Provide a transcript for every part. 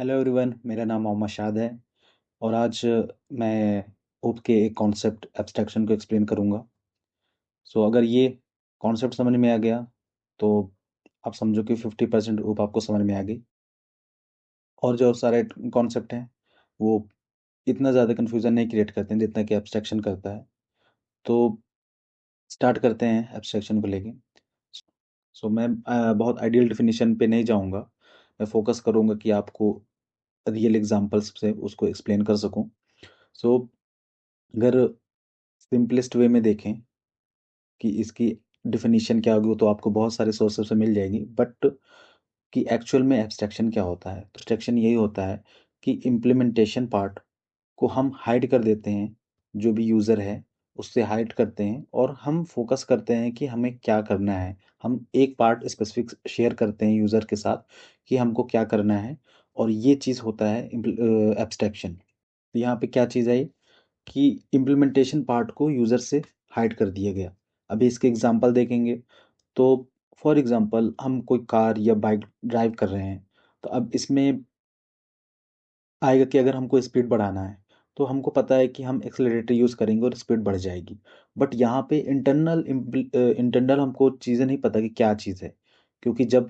Hello everyone, मेरा नाम मोहम्मद शाद है और आज मैं ओप के एक कॉन्सेप्ट एब्स्ट्रैक्शन को एक्सप्लेन करूँगा। सो अगर ये कॉन्सेप्ट समझ में आ गया तो आप समझो कि 50% ओप आपको समझ में आ गई। और जो सारे कॉन्सेप्ट हैं वो इतना ज़्यादा कन्फ्यूज़न नहीं क्रिएट करते हैं जितना कि एब्स्ट्रैक्शन करता है। तो स्टार्ट करते हैं एब्स्ट्रैक्शन को लेके। सो मैं बहुत आइडियल डेफिनेशन पे नहीं जाऊँगा। मैं फोकस करूँगा कि आपको रियल एग्जांपल्स से उसको एक्सप्लेन कर सकूँ। सो अगर सिंपलेस्ट वे में देखें कि इसकी डेफिनेशन क्या होगी, वो तो आपको बहुत सारे सोर्सेस से मिल जाएगी, बट कि एक्चुअल में एब्स्ट्रैक्शन क्या होता है। तो एब्स्ट्रैक्शन यही होता है कि इम्प्लीमेंटेशन पार्ट को हम हाइड कर देते हैं, जो भी यूज़र है उससे हाइड करते हैं और हम फोकस करते हैं कि हमें क्या करना है। हम एक पार्ट स्पेसिफिक शेयर करते हैं यूज़र के साथ कि हमको क्या करना है, और ये चीज़ होता है एब्स्ट्रैक्शन। तो यहाँ पे क्या चीज़ है कि इम्प्लीमेंटेशन पार्ट को यूज़र से हाइड कर दिया गया। अभी इसके एग्जांपल देखेंगे तो फॉर एग्जांपल हम कोई कार या बाइक ड्राइव कर रहे हैं, तो अब इसमें आएगा कि अगर हमको स्पीड बढ़ाना है तो हमको पता है कि हम एक्सेलरेटर यूज़ करेंगे और स्पीड बढ़ जाएगी। बट यहाँ पे इंटरनल हमको चीज़ें नहीं पता कि क्या चीज़ है, क्योंकि जब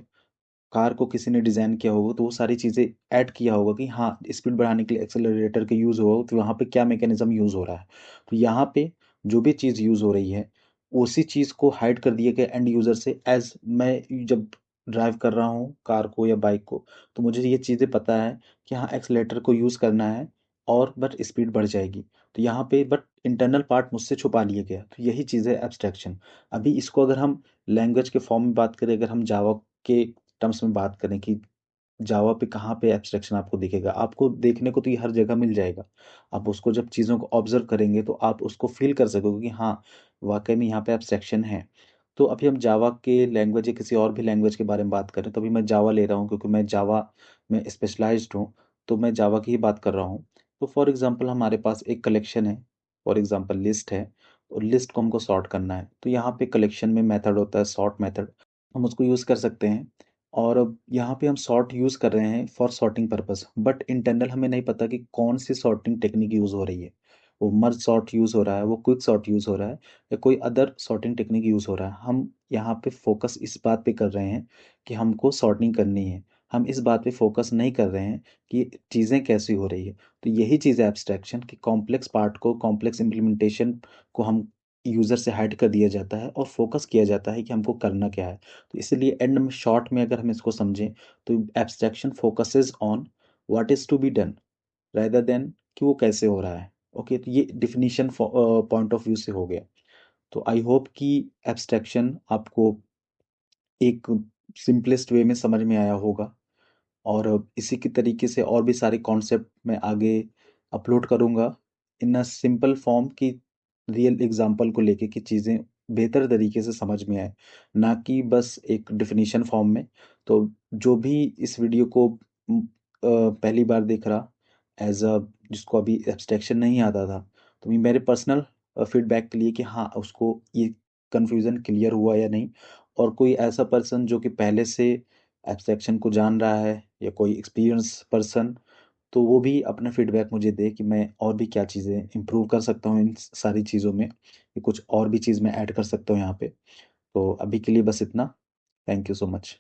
कार को किसी ने डिज़ाइन किया होगा तो वो सारी चीज़ें ऐड किया होगा कि हाँ, स्पीड बढ़ाने के लिए एक्सेलरेटर का यूज़ होगा, तो वहाँ पे क्या मैकेनिज्म यूज़ हो रहा है। तो यहाँ पे जो भी चीज़ यूज़ हो रही है उसी चीज़ को हाइड कर दिया गया एंड यूज़र से। एज मैं जब ड्राइव कर रहा हूँ कार को या बाइक को, तो मुझे ये चीज़ें पता है कि हाँ, एक्सेलेरेटर को यूज़ करना है और बट स्पीड बढ़ जाएगी। तो यहाँ पे बट इंटरनल पार्ट मुझसे छुपा लिया गया, तो यही चीज़ है एब्स्ट्रैक्शन। अभी इसको अगर हम लैंग्वेज के फॉर्म में बात करें, अगर हम जावा के टर्म्स में बात करें कि जावा पे कहाँ पे एब्स्ट्रैक्शन आपको दिखेगा, आपको देखने को तो ये हर जगह मिल जाएगा। आप उसको जब चीज़ों को ऑब्जर्व करेंगे तो आप उसको फील कर सकोगे कि हाँ, वाकई में यहाँ पे एब्स्ट्रैक्शन है। तो अभी हम जावा के लैंग्वेज या किसी और भी लैंग्वेज के बारे में बात करें, तो अभी मैं जावा ले रहा हूँ क्योंकि मैं जावा में स्पेशलाइज्ड हूँ, तो मैं जावा की ही बात कर रहा हूँ। तो फॉर एग्जांपल हमारे पास एक कलेक्शन है, फॉर एग्जांपल लिस्ट है, और लिस्ट को हमको सॉर्ट करना है। तो यहाँ पे कलेक्शन में मेथड होता है सॉर्ट मेथड, हम उसको यूज़ कर सकते हैं। और अब यहाँ पे हम सॉर्ट यूज़ कर रहे हैं for sorting purpose, but internal हमें नहीं पता कि कौन सी सॉर्टिंग टेक्निक यूज़ हो रही है। वो मर्ज सॉर्ट यूज़ हो रहा है, वो क्विक सॉर्ट यूज़ हो रहा है, या कोई अदर सॉर्टिंग टेक्निक यूज़ हो रहा है। हम यहाँ पे फोकस इस बात पे कर रहे हैं कि हमको सॉर्टिंग करनी है। हम इस बात पे फोकस नहीं कर रहे हैं कि चीज़ें कैसी हो रही है। तो यही चीज़ है एब्स्ट्रैक्शन, कि कॉम्प्लेक्स पार्ट को, कॉम्प्लेक्स इम्प्लीमेंटेशन को हम यूज़र से हाइड कर दिया जाता है और फोकस किया जाता है कि हमको करना क्या है। तो इसलिए एंड में शॉर्ट में अगर हम इसको समझें तो abstraction focuses on what is to be done rather than कि वो कैसे हो रहा है। ओके, तो ये डिफिनीशन पॉइंट ऑफ व्यू से हो गया। तो आई होप कि एब्स्ट्रैक्शन आपको एक सिंपलेस्ट वे में समझ में आया होगा, और इसी के तरीके से और भी सारे कॉन्सेप्ट मैं आगे अपलोड करूँगा इन अ सिंपल फॉर्म, की रियल एग्जांपल को लेके कि चीज़ें बेहतर तरीके से समझ में आए, ना कि बस एक डेफिनेशन फॉर्म में। तो जो भी इस वीडियो को पहली बार देख रहा, एज अ जिसको अभी एब्स्ट्रैक्शन नहीं आता था, तो ये मेरे पर्सनल फीडबैक के लिए कि हाँ, उसको ये कन्फ्यूज़न क्लियर हुआ या नहीं। और कोई ऐसा पर्सन जो कि पहले से एब्स्ट्रैक्शन को जान रहा है या कोई एक्सपीरियंस पर्सन, तो वो भी अपना फीडबैक मुझे दे कि मैं और भी क्या चीज़ें इम्प्रूव कर सकता हूँ इन सारी चीज़ों में, कि कुछ और भी चीज़ मैं ऐड कर सकता हूँ यहाँ पे। तो अभी के लिए बस इतना। Thank you so much.